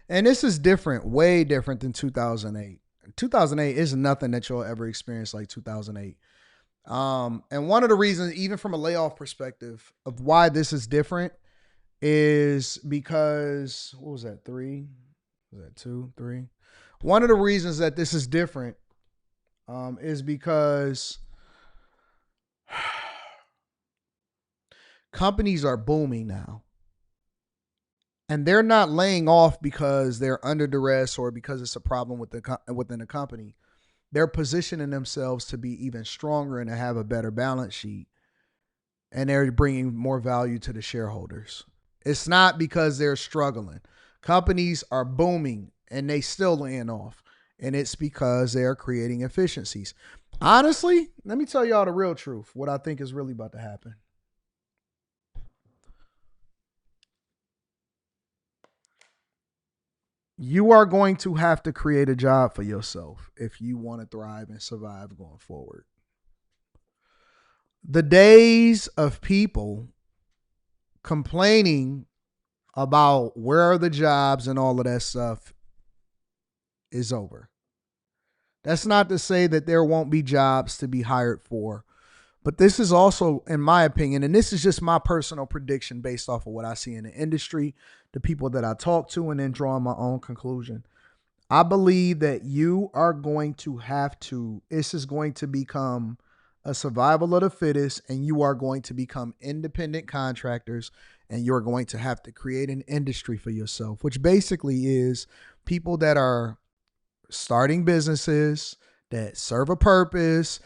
And this is different, way different than 2008. 2008 is nothing that you'll ever experience like 2008. And one of the reasons, even from a layoff perspective, of why this is different is because what was that? Three? Was that two? Three? One of the reasons that this is different is because companies are booming now. And they're not laying off because they're under duress or because it's a problem within the company. They're positioning themselves to be even stronger and to have a better balance sheet, and they're bringing more value to the shareholders. It's not because they're struggling. Companies are booming and they still laying off, and it's because they're creating efficiencies. Honestly, let me tell y'all the real truth. What I think is really about to happen. You are going to have to create a job for yourself if you want to thrive and survive going forward. The days of people complaining about where are the jobs and all of that stuff is over. That's not to say that there won't be jobs to be hired for, but this is also, in my opinion, and this is just my personal prediction based off of what I see in the industry, the people that I talk to, and then drawing my own conclusion. I believe that you are going to have to, this is going to become a survival of the fittest, and you are going to become independent contractors, and you're going to have to create an industry for yourself, which basically is people that are starting businesses that serve a purpose,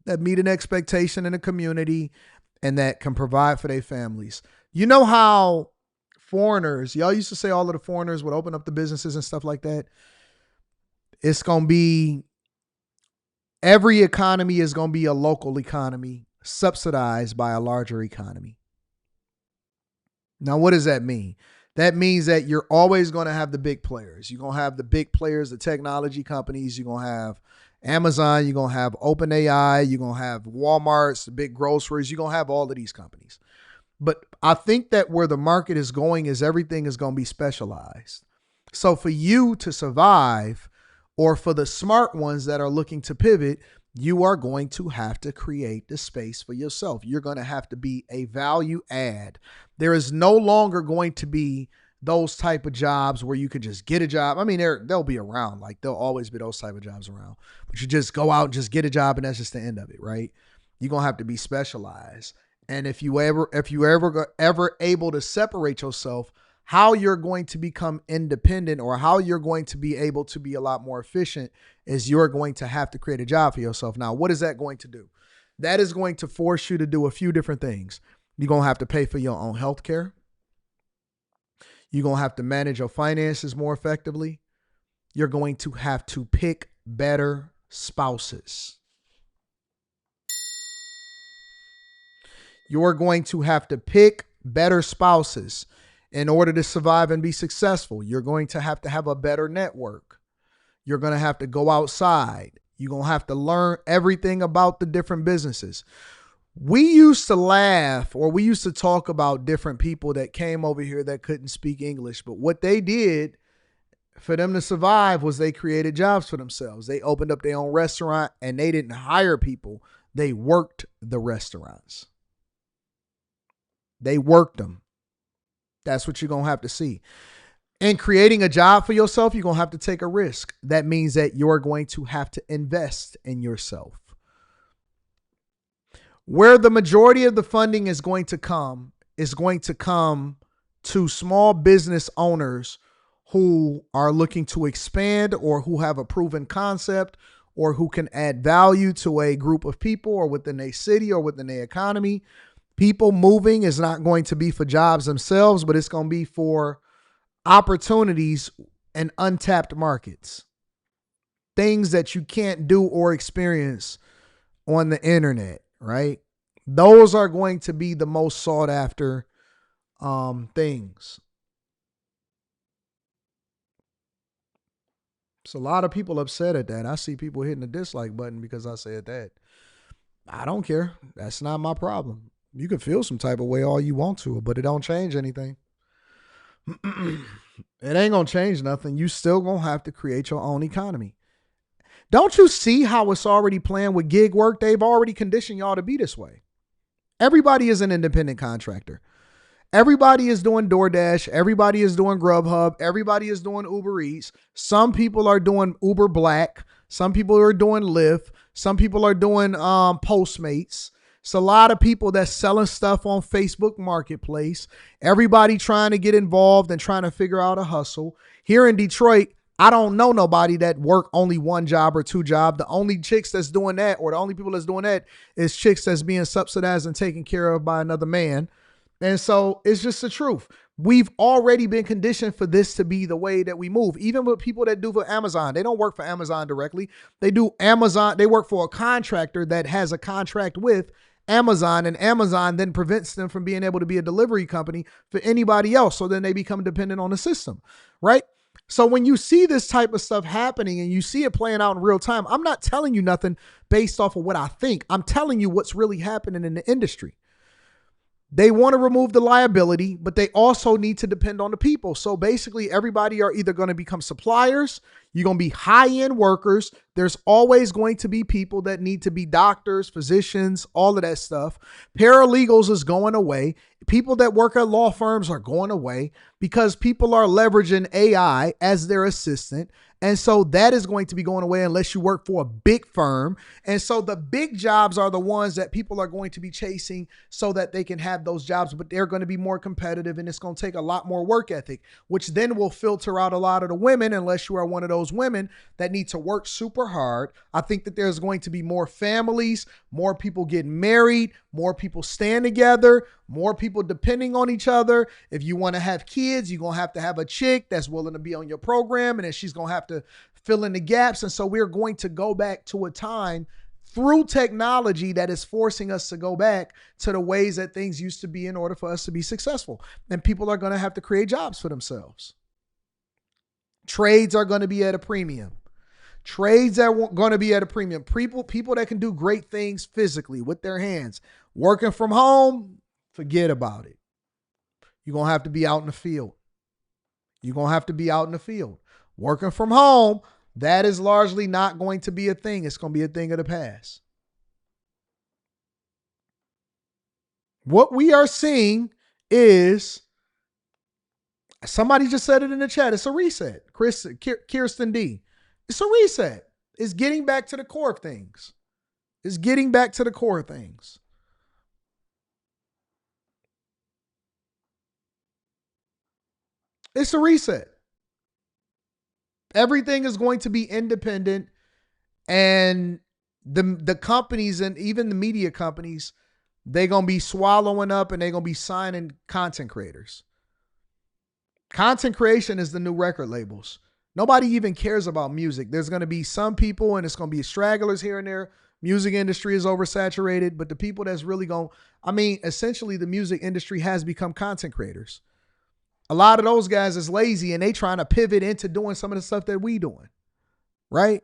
that meet an expectation in the community, and that can provide for their families. You know how foreigners, y'all used to say all of the foreigners would open up the businesses and stuff like that? It's going to be, every economy is going to be a local economy subsidized by a larger economy. Now, what does that mean? That means that you're always going to have the big players. You're going to have the big players, the technology companies. You're going to have Amazon. You're going to have OpenAI. You're going to have Walmart's, the big groceries. You're going to have all of these companies. But I think that where the market is going is everything is going to be specialized. So for you to survive, or for the smart ones that are looking to pivot, you are going to have to create the space for yourself. You're going to have to be a value add. There is no longer going to be those type of jobs where you can just get a job. I mean, they'll be around. Like, there'll always be those type of jobs around. But you just go out and just get a job, and that's just the end of it, right? You're going to have to be specialized. And if you ever able to separate yourself, how you're going to become independent, or how you're going to be able to be a lot more efficient, is you're going to have to create a job for yourself. Now, what is that going to do? That is going to force you to do a few different things. You're going to have to pay for your own health care. You're going to have to manage your finances more effectively. You're going to have to pick better spouses. You're going to have to pick better spouses in order to survive and be successful. You're going to have a better network. You're going to have to go outside. You're going to have to learn everything about the different businesses. We used to laugh, or we used to talk about different people that came over here that couldn't speak English. But what they did for them to survive was they created jobs for themselves. They opened up their own restaurant, and they didn't hire people. They worked the restaurants. They worked them. That's what you're going to have to see. In creating a job for yourself, you're going to have to take a risk. That means that you're going to have to invest in yourself. Where the majority of the funding is going to come to small business owners who are looking to expand, or who have a proven concept, or who can add value to a group of people, or within a city, or within the economy. People moving is not going to be for jobs themselves, but it's going to be for opportunities and untapped markets. Things that you can't do or experience on the internet, right? Those are going to be the most sought after things. So a lot of people upset at that. I see people hitting the dislike button because I said that. I don't care. That's not my problem. You can feel some type of way all you want to, but it don't change anything. It ain't gonna change nothing. You still gonna have to create your own economy. Don't you see how it's already planned with gig work? They've already conditioned y'all to be this way. Everybody is an independent contractor. Everybody is doing DoorDash. Everybody is doing Grubhub. Everybody is doing Uber Eats. Some people are doing Uber Black. Some people are doing Lyft. Some people are doing Postmates. It's a lot of people that's selling stuff on Facebook Marketplace. Everybody trying to get involved and trying to figure out a hustle. Here in Detroit, I don't know nobody that work only one job or two jobs. The only chicks that's doing that, or the only people that's doing that, is chicks that's being subsidized and taken care of by another man. And so it's just the truth. We've already been conditioned for this to be the way that we move. Even with people that do for Amazon, they don't work for Amazon directly. They do Amazon. They work for a contractor that has a contract with Amazon, and Amazon then prevents them from being able to be a delivery company for anybody else. So then they become dependent on the system, right? So when you see this type of stuff happening and you see it playing out in real time, I'm not telling you nothing based off of what I think. I'm telling you what's really happening in the industry. They want to remove the liability, but they also need to depend on the people. So basically, everybody are either going to become suppliers, you're going to be high-end workers. There's always going to be people that need to be doctors, physicians, all of that stuff. Paralegals is going away. People that work at law firms are going away because people are leveraging AI as their assistant. And so that is going to be going away unless you work for a big firm. And so the big jobs are the ones that people are going to be chasing so that they can have those jobs, but they're going to be more competitive and it's going to take a lot more work ethic, which then will filter out a lot of the women unless you are one of those women that need to work super hard. I think that there's going to be more families, more people getting married, more people staying together, more people depending on each other. If you want to have kids, you're going to have a chick that's willing to be on your program, and then she's going to have to fill in the gaps. And so we're going to go back to a time through technology that is forcing us to go back to the ways that things used to be in order for us to be successful. And people are going to have to create jobs for themselves. Trades are going to be at a premium. Trades are going to be at a premium. People that can do great things physically with their hands. Working from home, forget about it. You're going to have to be out in the field. You're going to have to be out in the field. Working from home, that is largely not going to be a thing. It's going to be a thing of the past. What we are seeing is, somebody just said it in the chat, it's a reset. Kirsten D. It's a reset. It's getting back to the core of things. It's getting back to the core of things. It's a reset. Everything is going to be independent, and the companies and even the media companies, they're going to be swallowing up and they're going to be signing content creators. Content creation is the new record labels. Nobody even cares about music. There's going to be some people, and it's going to be stragglers here and there. Music industry is oversaturated, but the people that's really essentially the music industry has become content creators. A lot of those guys is lazy and they trying to pivot into doing some of the stuff that we doing, right?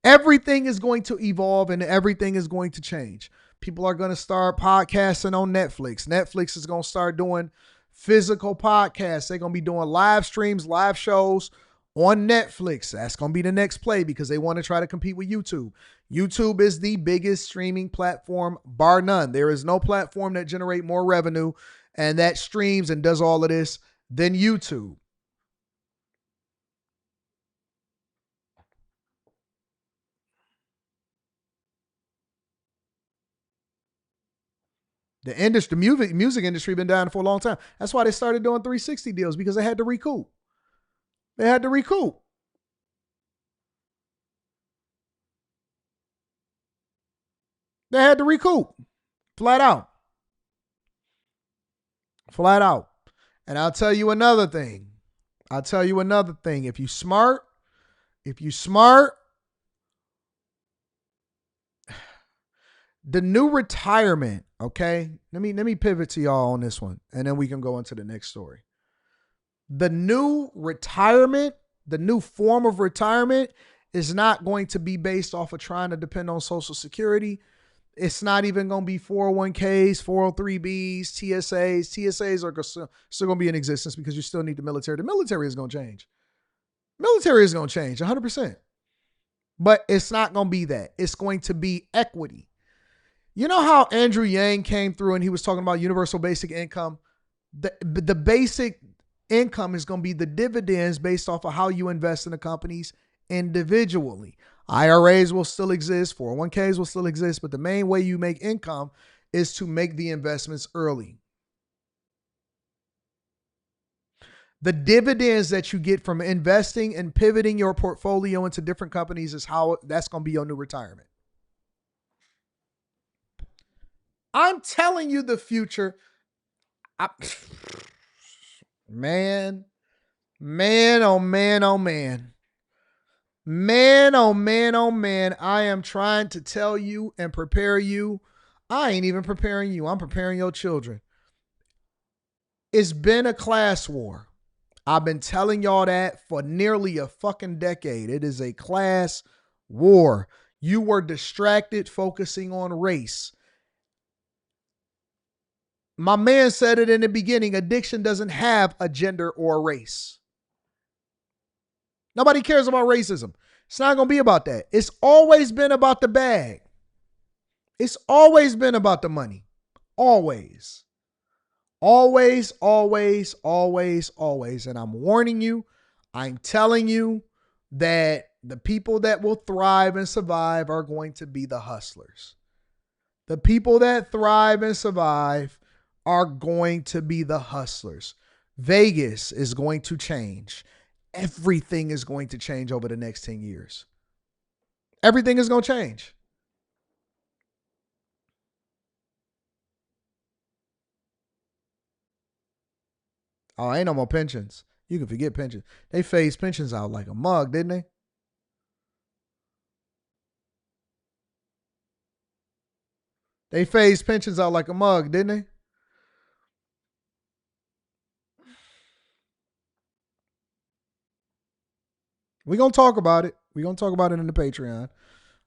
Everything is going to evolve and everything is going to change. People are going to start podcasting on Netflix. Netflix is going to start doing physical podcasts. They're going to be doing live streams, live shows on Netflix. That's going to be the next play because they want to try to compete with YouTube. YouTube is the biggest streaming platform, bar none. There is no platform that generates more revenue and that streams and does all of this than YouTube. The music industry been down for a long time. That's why they started doing 360 deals, because they had to recoup. They had to recoup. They had to recoup. Flat out. Flat out. And I'll tell you another thing. If you smart, the new retirement, okay? Let me pivot to y'all on this one, and then we can go into the next story. The new retirement, the new form of retirement is not going to be based off of trying to depend on Social Security. It's not even going to be 401ks, 403bs, TSAs. TSAs are still going to be in existence because you still need the military. The military is going to change. Military is going to change 100%. But it's not going to be that. It's going to be equity. You know how Andrew Yang came through and he was talking about universal basic income? The basic income is going to be the dividends based off of how you invest in the companies individually. IRAs will still exist, 401ks will still exist, but the main way you make income is to make the investments early. The dividends that you get from investing and pivoting your portfolio into different companies is how that's going to be your new retirement. I'm telling you the future. Man, oh man, oh man. Man, oh man, oh man. I am trying to tell you and prepare you. I ain't even preparing you. I'm preparing your children. It's been a class war. I've been telling y'all that for nearly a fucking decade. It is a class war. You were distracted focusing on race. My man said it in the beginning. Addiction doesn't have a gender or a race. Nobody cares about racism. It's not going to be about that. It's always been about the bag. It's always been about the money. Always. Always, always, always, always. And I'm warning you, I'm telling you that the people that will thrive and survive are going to be the hustlers. The people that thrive and survive are going to be the hustlers. Vegas is going to change. Everything is going to change over the next 10 years. Everything is going to change. Oh, ain't no more pensions. You can forget pensions. They phased pensions out like a mug, didn't they? They phased pensions out like a mug, didn't they? We're gonna talk about it. We're gonna talk about it in the Patreon.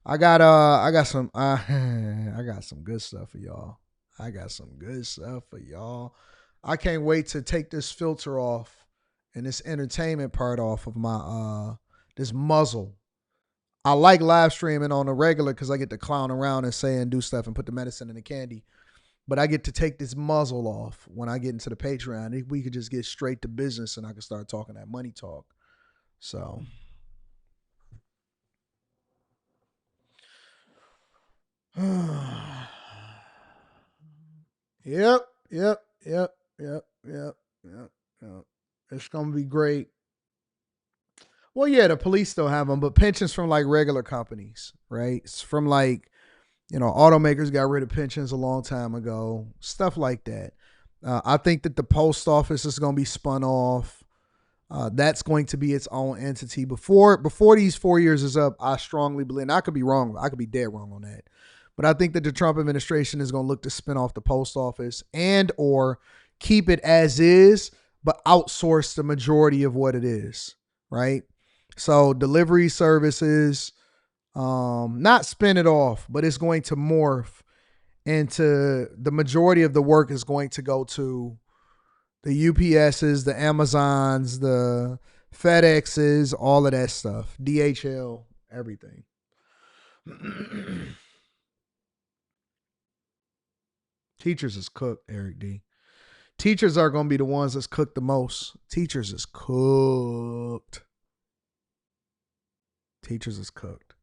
I got some I got some good stuff for y'all. I got some good stuff for y'all. I can't wait to take this filter off and this entertainment part off of my this muzzle. I like live streaming on the regular because I get to clown around and say and do stuff and put the medicine in the candy. But I get to take this muzzle off when I get into the Patreon. We could just get straight to business and I can start talking that money talk. So yep, yep, yep, yep, yep, yep, yep. It's gonna be great. Well, yeah, the police still have them, but pensions from like regular companies, right? It's from like, automakers got rid of pensions a long time ago, stuff like that. I think that the post office is going to be spun off. That's going to be its own entity before these 4 years is up. I strongly believe, and I could be wrong. I could be dead wrong on that. But I think that the Trump administration is going to look to spin off the post office and or keep it as is, but outsource the majority of what it is, right? So delivery services, not spin it off, but it's going to morph into the majority of the work is going to go to the UPSs, the Amazons, the FedExes, all of that stuff, DHL, everything. Teachers is cooked, Eric D. Teachers are going to be the ones that's cooked the most. Teachers is cooked. Teachers is cooked.